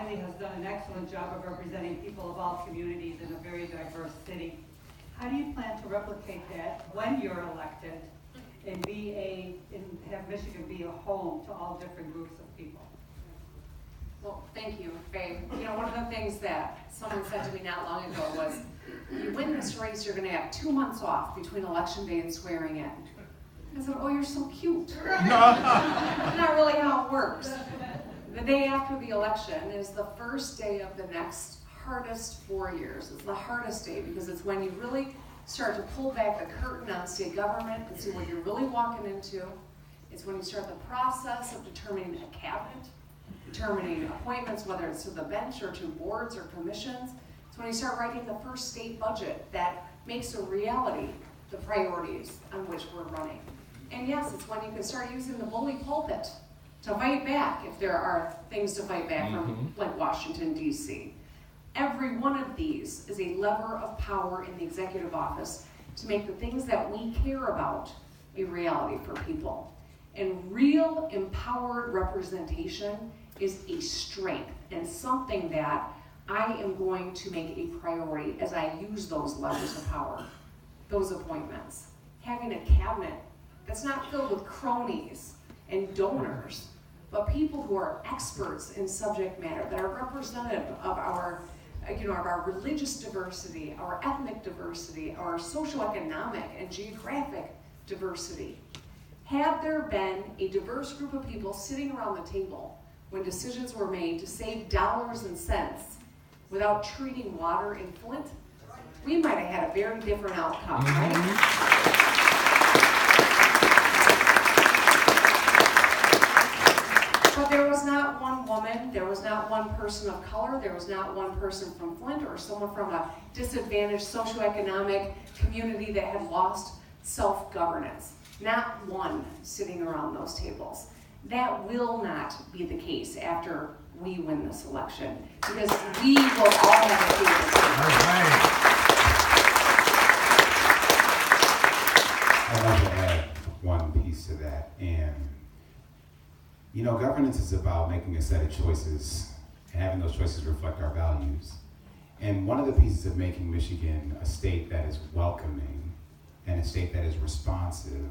family has done an excellent job of representing people of all communities in a very diverse city. How do you plan to replicate that when you're elected and have Michigan be a home to all different groups of people? Well, thank you, babe. You know, one of the things that someone said to me not long ago was, you win this race, you're gonna have 2 months off between election day and swearing in. I said, oh, you're so cute. That's not really how it works. The day after the election is the first day of the next hardest 4 years. It's the hardest day because it's when you really start to pull back the curtain on state government and see what you're really walking into. It's when you start the process of determining a cabinet, determining appointments, whether it's to the bench or to boards or commissions. It's when you start writing the first state budget that makes a reality the priorities on which we're running. And yes, it's when you can start using the bully pulpit to fight back if there are things to fight back from, like Washington, D.C. Every one of these is a lever of power in the executive office to make the things that we care about a reality for people. And real empowered representation is a strength and something that I am going to make a priority as I use those levers of power, those appointments. Having a cabinet that's not filled with cronies and donors, but people who are experts in subject matter, that are representative of our, of our religious diversity, our ethnic diversity, our socioeconomic and geographic diversity. Had there been a diverse group of people sitting around the table when decisions were made to save dollars and cents without treating water in Flint, we might have had a very different outcome, right? But there was not one woman, there was not one person of color, there was not one person from Flint or someone from a disadvantaged socioeconomic community that had lost self-governance. Not one sitting around those tables. That will not be the case after we win this election, because we will all have a table. I'd like to add one piece to that. And, governance is about making a set of choices and having those choices reflect our values. And one of the pieces of making Michigan a state that is welcoming and a state that is responsive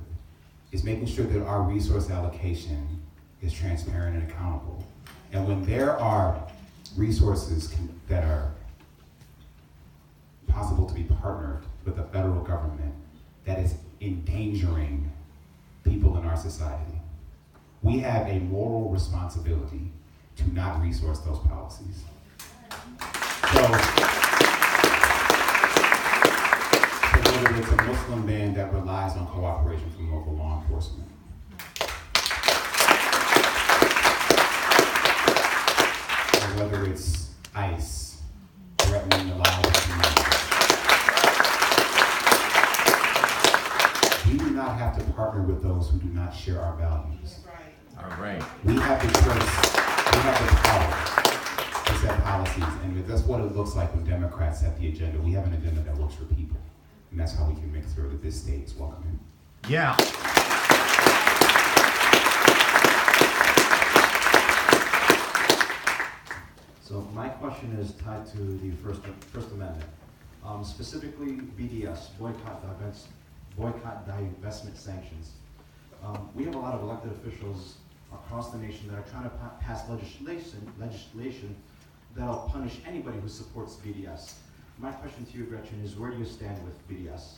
is making sure that our resource allocation is transparent and accountable. And when there are resources that are possible to be partnered with the federal government that is endangering people in our society, we have a moral responsibility to not resource those policies. So whether it's a Muslim ban that relies on cooperation from local law enforcement, or whether it's ICE threatening the lives of communities, we do not have to partner with those who do not share our values. All right. We have the choice, we have the power to set policies, and that's what it looks like when Democrats set the agenda. We have an agenda that works for people, and that's how we can make sure that this state is welcoming. Yeah. So my question is tied to the First Amendment, specifically BDS, boycott, divestment sanctions. We have a lot of elected officials across the nation that are trying to pass legislation that'll punish anybody who supports BDS. My question to you, Gretchen, is where do you stand with BDS?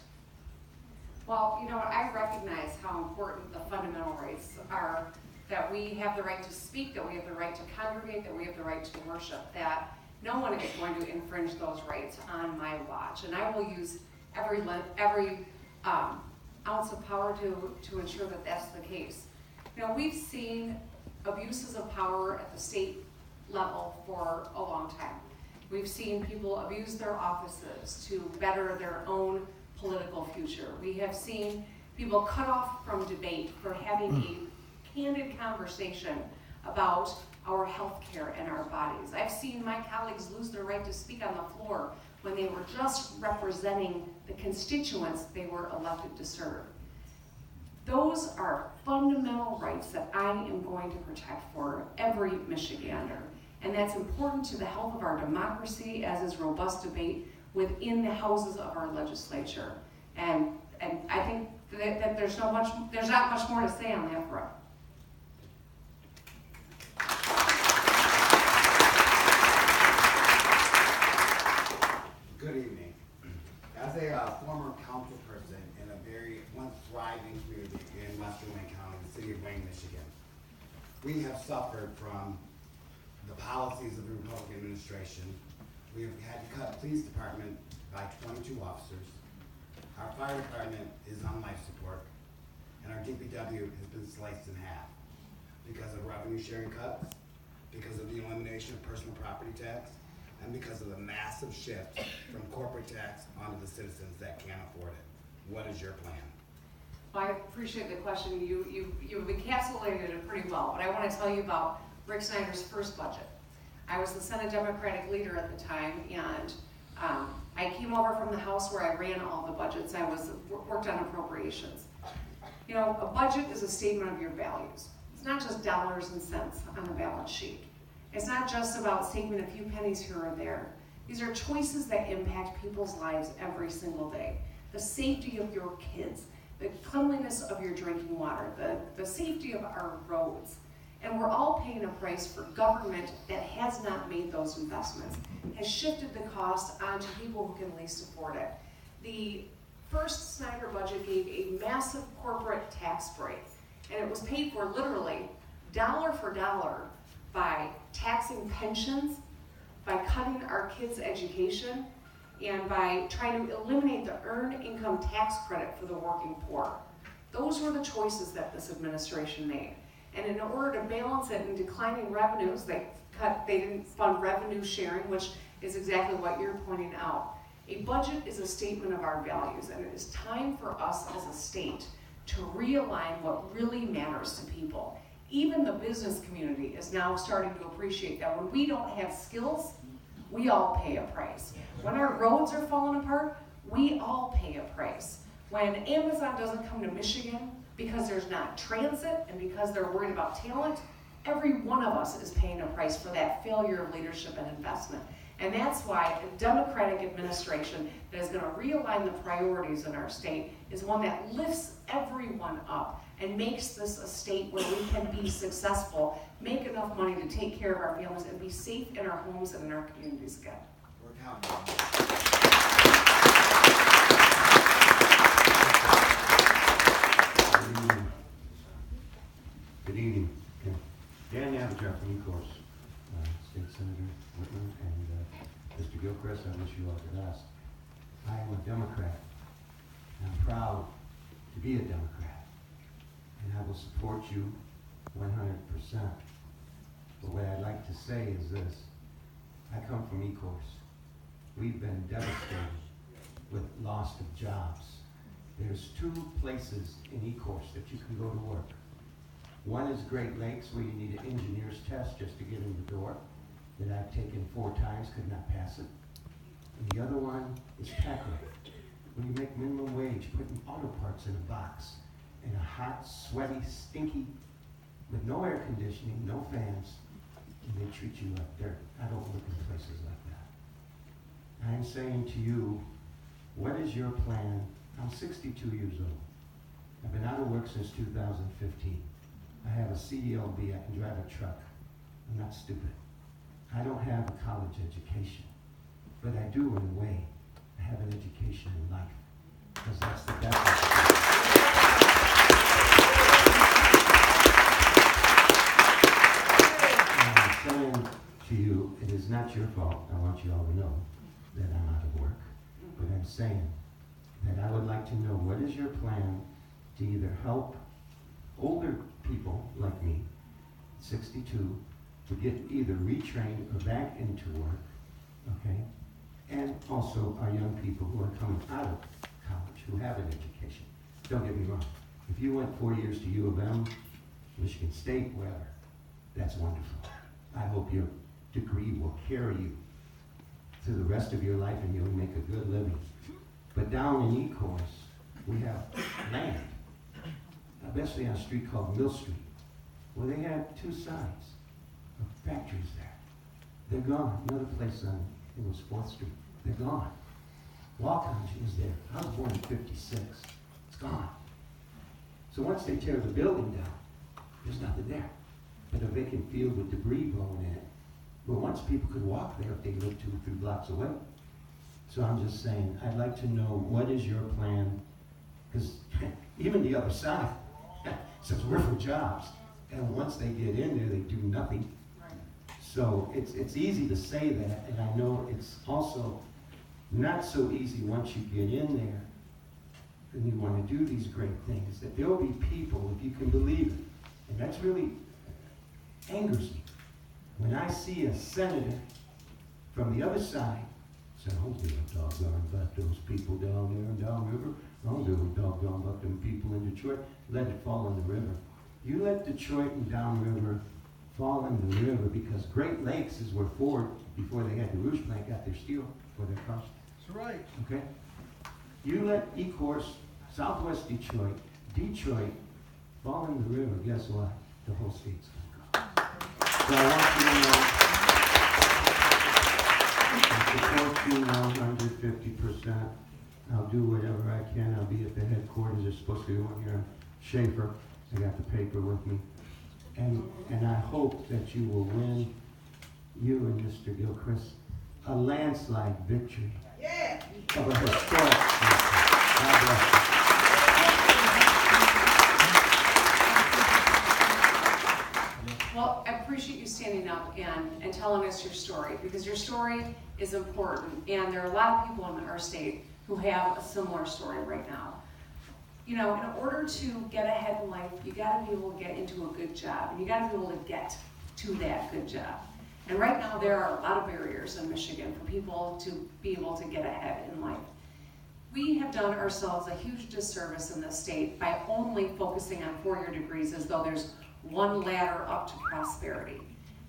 Well, I recognize how important the fundamental rights are, that we have the right to speak, that we have the right to congregate, that we have the right to worship, that no one is going to infringe those rights on my watch. And I will use every ounce of power to ensure that that's the case. We've seen abuses of power at the state level for a long time. We've seen people abuse their offices to better their own political future. We have seen people cut off from debate for having a candid conversation about our health care and our bodies. I've seen my colleagues lose their right to speak on the floor when they were just representing the constituents they were elected to serve. Those are fundamental rights that I am going to protect for every Michigander. And that's important to the health of our democracy, as is robust debate within the houses of our legislature. And I think that there's not much more to say on that front. Good evening. As a former council person in a very once thriving community in Western Wayne County, the city of Wayne, Michigan, we have suffered from the policies of the Republican administration. We have had to cut the police department by 22 officers. Our fire department is on life support, and our DPW has been sliced in half because of revenue sharing cuts, because of the elimination of personal property tax, and because of the massive shift from corporate tax onto the citizens that can't afford it. What is your plan? Well, I appreciate the question. You've encapsulated it pretty well, but I want to tell you about Rick Snyder's first budget. I was the Senate Democratic leader at the time, and I came over from the House where I ran all the budgets. I worked on appropriations. You know, a budget is a statement of your values. It's not just dollars and cents on a balance sheet. It's not just about saving a few pennies here or there. These are choices that impact people's lives every single day. The safety of your kids, the cleanliness of your drinking water, the safety of our roads. And we're all paying a price for government that has not made those investments, has shifted the cost onto people who can least afford it. The first Snyder budget gave a massive corporate tax break, and it was paid for literally dollar for dollar by taxing pensions, by cutting our kids' education, and by trying to eliminate the earned income tax credit for the working poor. Those were the choices that this administration made. And in order to balance it in declining revenues, they didn't fund revenue sharing, which is exactly what you're pointing out. A budget is a statement of our values, and it is time for us as a state to realign what really matters to people. Even the business community is now starting to appreciate that when we don't have skills, we all pay a price. When our roads are falling apart, we all pay a price. When Amazon doesn't come to Michigan because there's not transit and because they're worried about talent, every one of us is paying a price for that failure of leadership and investment. And that's why a Democratic administration that is going to realign the priorities in our state is one that lifts everyone up and makes this a state where we can be successful, make enough money to take care of our families, and be safe in our homes and in our communities again. We're counting on you. Good evening. Dan Avatar from Ecorse, State Senator Whitmer, and Mr. Gilchrist, I wish you all the best. I am a Democrat. I'm proud to be a Democrat, and I will support you 100%. But what I'd like to say is this. I come from Ecorse. We've been devastated with loss of jobs. There's 2 places in Ecorse that you can go to work. One is Great Lakes, where you need an engineer's test just to get in the door, that I've taken 4 times, could not pass it. And the other one is Packard, where you make minimum wage, putting auto parts in a box, in a hot, sweaty, stinky, with no air conditioning, no fans, and they treat you like dirt. I don't work in places like that. I am saying to you, what is your plan? I'm 62 years old. I've been out of work since 2015. I have a CDLB, I can drive a truck. I'm not stupid. I don't have a college education, but I do in a way. I have an education in life, because that's the best And I'm saying to you, it is not your fault. I want you all to know that I'm out of work, but I'm saying that I would like to know, what is your plan to either help older people like me, 62, to get either retrained or back into work, okay? And also our young people who are coming out of college, who have an education. Don't get me wrong. If you went 4 years to U of M, Michigan State, wherever, that's wonderful. I hope your degree will carry you through the rest of your life and you'll make a good living. But down in Ecorse, we have land, especially on a street called Mill Street, where they had 2 sides of factories there. They're gone. Another place on, it was 4th Street. They're gone. Walk-ons was there. I was born in 56. It's gone. So once they tear the building down, there's nothing there but a vacant field with debris blowing in it. But once people could walk there if they lived 2 or 3 blocks away. So I'm just saying, I'd like to know, what is your plan? Because even the other side says we're for jobs. And once they get in there, they do nothing. So it's easy to say that, and I know it's also not so easy once you get in there and you want to do these great things, that there will be people, if you can believe it, and that's really angers me. When I see a senator from the other side say, I don't give a doggone about those people down there in downriver. I don't give a doggone about them people in Detroit. Let it fall in the river. You let Detroit and downriver fall in the river, because Great Lakes is where Ford, before they had the Rouge plant, got their steel for their cars. That's right. Okay? You let Ecorse, Southwest Detroit, fall in the river, guess what? The whole state's gonna go. So I want you to know, I support you 150%. I'll do whatever I can. I'll be at the headquarters. There's supposed to be one here in Schaefer. I got the paper with me. And I hope that you will win, you and Mr. Gilchrist, a landslide victory. Yeah. Of a historic victory. God bless you. Well, I appreciate you standing up and telling us your story, because your story is important, and there are a lot of people in our state who have a similar story right now. You know, in order to get ahead in life, you gotta be able to get into a good job, and you gotta be able to get to that good job. And right now, there are a lot of barriers in Michigan for people to be able to get ahead in life. We have done ourselves a huge disservice in this state by only focusing on 4-year degrees as though there's one ladder up to prosperity.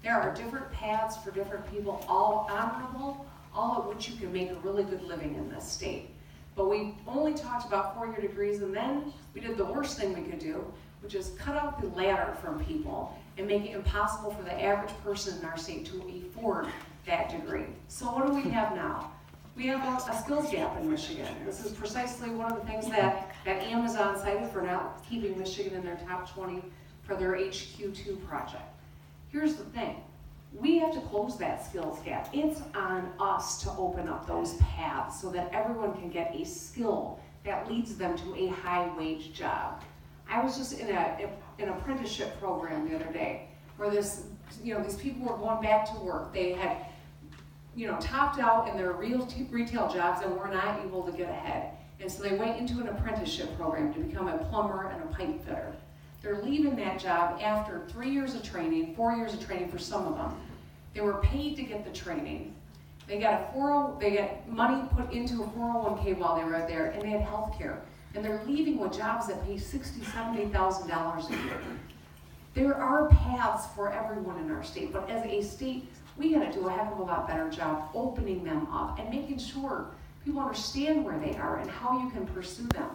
There are different paths for different people, all honorable, all of which you can make a really good living in this state. But we only talked about 4-year degrees, and then we did the worst thing we could do, which is cut out the ladder from people and make it impossible for the average person in our state to afford that degree. So what do we have now? We have a skills gap in Michigan. This is precisely one of the things that Amazon cited for not keeping Michigan in their top 20 for their HQ2 project. Here's the thing. We have to close that skills gap. It's on us to open up those paths so that everyone can get a skill that leads them to a high-wage job. I was just in an apprenticeship program the other day where these people were going back to work. They had, topped out in their retail jobs and were not able to get ahead. And so they went into an apprenticeship program to become a plumber and a pipe fitter. They're leaving that job after 3 years of training, 4 years of training for some of them. They were paid to get the training. They got money put into a 401k while they were there, and they had health care. And they're leaving with jobs that pay $60,000, $70,000 a year. There are paths for everyone in our state, but as a state, we gotta do a heck of a lot better job opening them up and making sure people understand where they are and how you can pursue them.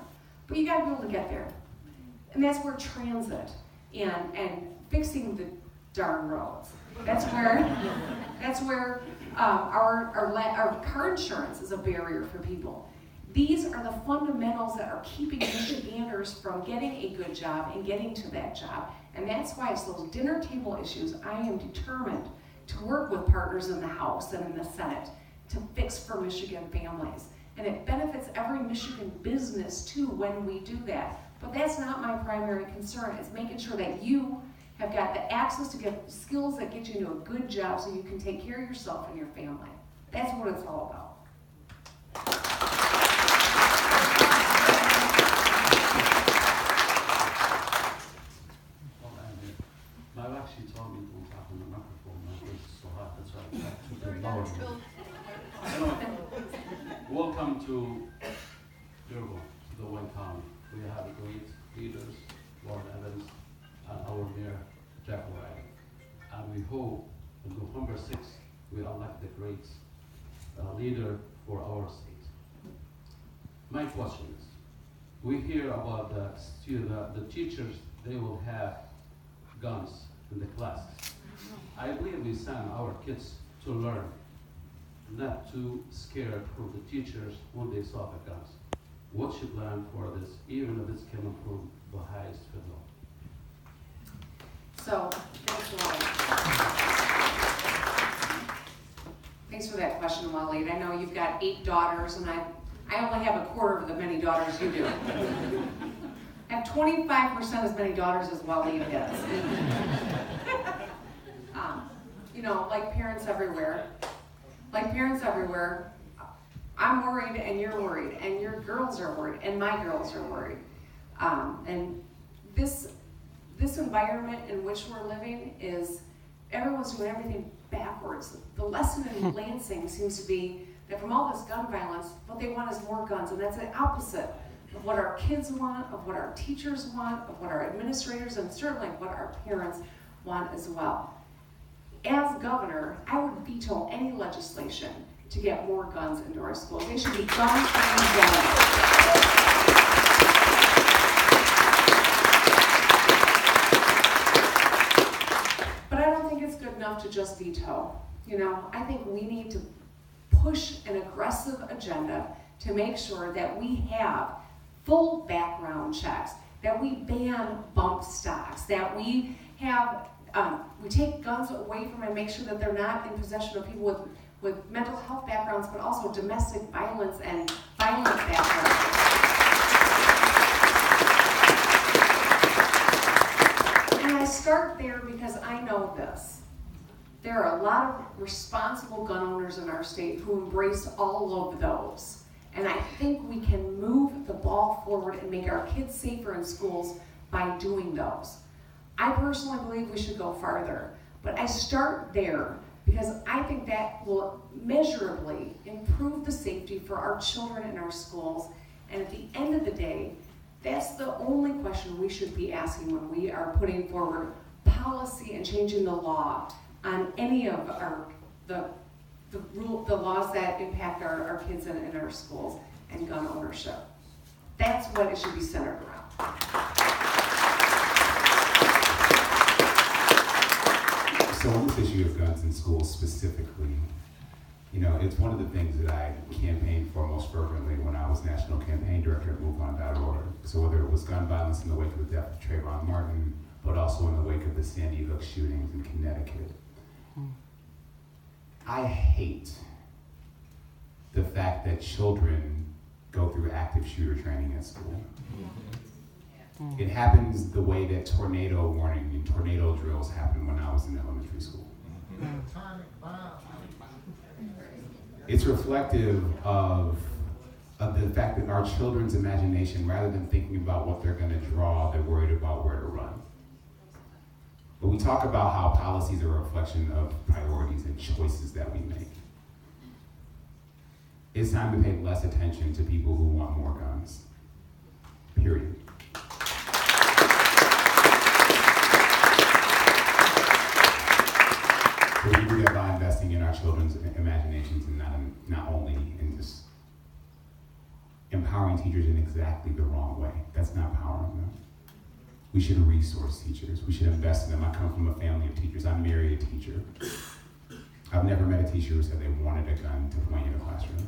But you gotta be able to get there. And that's where transit and fixing the darn roads. That's where our car insurance is a barrier for people. These are the fundamentals that are keeping Michiganders from getting a good job and getting to that job. And that's why it's those dinner table issues I am determined to work with partners in the House and in the Senate to fix for Michigan families. And it benefits every Michigan business too when we do that. But that's not my primary concern. It's making sure that you have got the access to get skills that get you into a good job so you can take care of yourself and your family. That's what it's all about. My wife, she told me don't talk on the microphone. My voice is so hot, that's why I took it lower. Anyway, welcome to Durban, to the Wayne County. We have great leaders, Lord Evans, and our Mayor, Jeff Wright. And we hope on November 6th, we elect the great leader for our state. My question is, we hear about the teachers, they will have guns in the classes. I believe we send our kids to learn, not too scared from the teachers when they saw the guns. What's your plan for this, even if it's coming from the highest federal? So, thanks for that question, Waleed. I know you've got 8 daughters, and I only have a quarter of the many daughters you do. I have 25% as many daughters as Waleed has. You know, like parents everywhere, I'm worried and you're worried, and your girls are worried, and my girls are worried. And this environment in which we're living is everyone's doing everything backwards. The lesson in Lansing seems to be that from all this gun violence, what they want is more guns, and that's the opposite of what our kids want, of what our teachers want, of what our administrators, and certainly what our parents want as well. As governor, I would veto any legislation to get more guns into our schools. They should be gun-free zones. But I don't think it's good enough to just veto. You know, I think we need to push an aggressive agenda to make sure that we have full background checks, that we ban bump stocks, that we have we take guns away from and make sure that they're not in possession of people with mental health backgrounds, but also domestic violence and violent backgrounds. And I start there because I know this. There are a lot of responsible gun owners in our state who embrace all of those. And I think we can move the ball forward and make our kids safer in schools by doing those. I personally believe we should go farther, but I start there because I think that will measurably improve the safety for our children in our schools. And at the end of the day, that's the only question we should be asking when we are putting forward policy and changing the law on any of the laws that impact our kids in our schools and gun ownership. That's what it should be centered around. So on this issue of guns in schools specifically, you know, it's one of the things that I campaigned for most fervently when I was National Campaign Director at MoveOn.org. So whether it was gun violence in the wake of the death of Trayvon Martin, but also in the wake of the Sandy Hook shootings in Connecticut. I hate the fact that children go through active shooter training at school. It happens the way that tornado warning and tornado drills happened when I was in elementary school. It's reflective of the fact that our children's imagination, rather than thinking about what they're going to draw, they're worried about where to run. But we talk about how policies are a reflection of priorities and choices that we make. It's time to pay less attention to people who want more guns. Period. But we do that by investing in our children's imaginations and not only in just empowering teachers in exactly the wrong way. That's not empowering them. We should resource teachers. We should invest in them. I come from a family of teachers. I married a teacher. I've never met a teacher who said they wanted a gun to point in a classroom.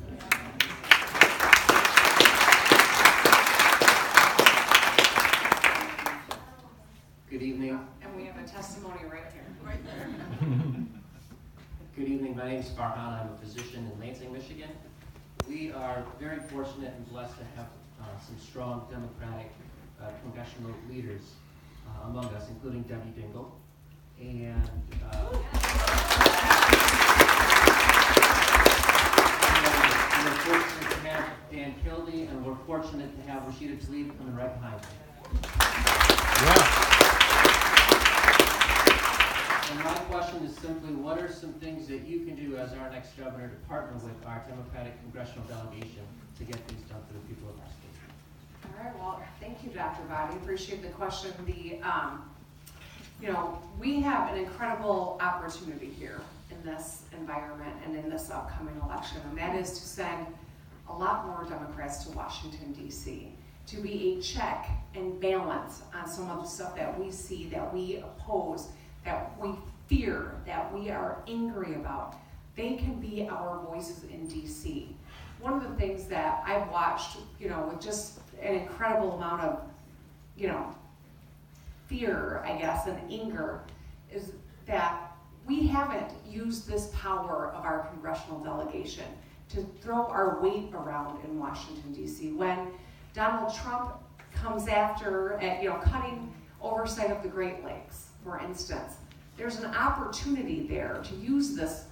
Good evening. And we have a testimony right here. Right there. Good evening. My name is Farhan. I'm a physician in Lansing, Michigan. We are very fortunate and blessed to have some strong Democratic congressional leaders among us, including Debbie Dingell. And we're fortunate to have Dan Kildee, and we're fortunate to have Rashida Tlaib coming right behind me. Yeah. And my question is simply, what are some things that you can do as our next governor to partner with our Democratic congressional delegation to get things done for the people of our state? All right, well, thank you, Dr. Bobby. Appreciate the question. We have an incredible opportunity here in this environment and in this upcoming election, and that is to send a lot more Democrats to Washington, D.C., to be a check and balance on some of the stuff that we see, that we oppose, that we fear, that we are angry about. They can be our voices in DC. One of the things that I've watched, with just an incredible amount of, fear, I guess, and anger, is that we haven't used this power of our congressional delegation to throw our weight around in Washington, D.C. When Donald Trump comes after, cutting oversight of the Great Lakes, for instance, there's an opportunity there to use this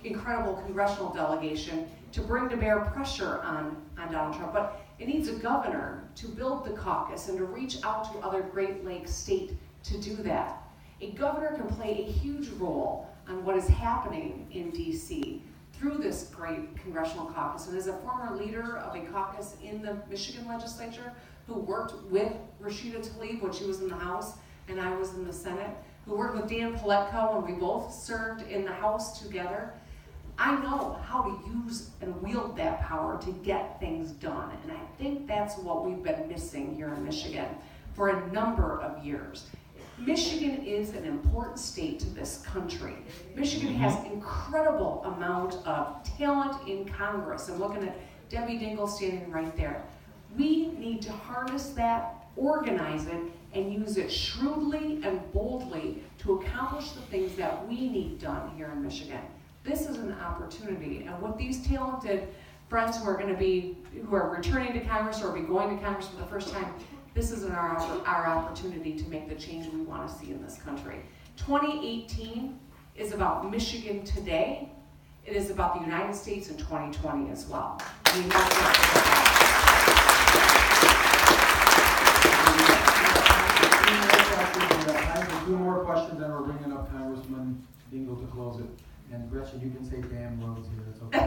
incredible congressional delegation to bring to bear pressure on Donald Trump. But it needs a governor to build the caucus and to reach out to other Great Lakes states to do that. A governor can play a huge role on what is happening in DC through this great congressional caucus. And as a former leader of a caucus in the Michigan legislature who worked with Rashida Tlaib when she was in the House and I was in the Senate, who worked with Dan Paletko when we both served in the House together, I know how to use and wield that power to get things done. And I think that's what we've been missing here in Michigan for a number of years. Michigan is an important state to this country. Michigan has incredible amount of talent in Congress. I'm looking at Debbie Dingell standing right there. We need to harness that, organize it, and use it shrewdly and boldly to accomplish the things that we need done here in Michigan. This is an opportunity, and with these talented friends who are returning to Congress or be going to Congress for the first time, this is our opportunity to make the change we want to see in this country. 2018 is about Michigan today. It is about the United States in 2020 as well. We have to We have time for 2 more questions, and we're bringing up Congressman Dingell to close it. And Gretchen, you can say damn roads here, it's okay.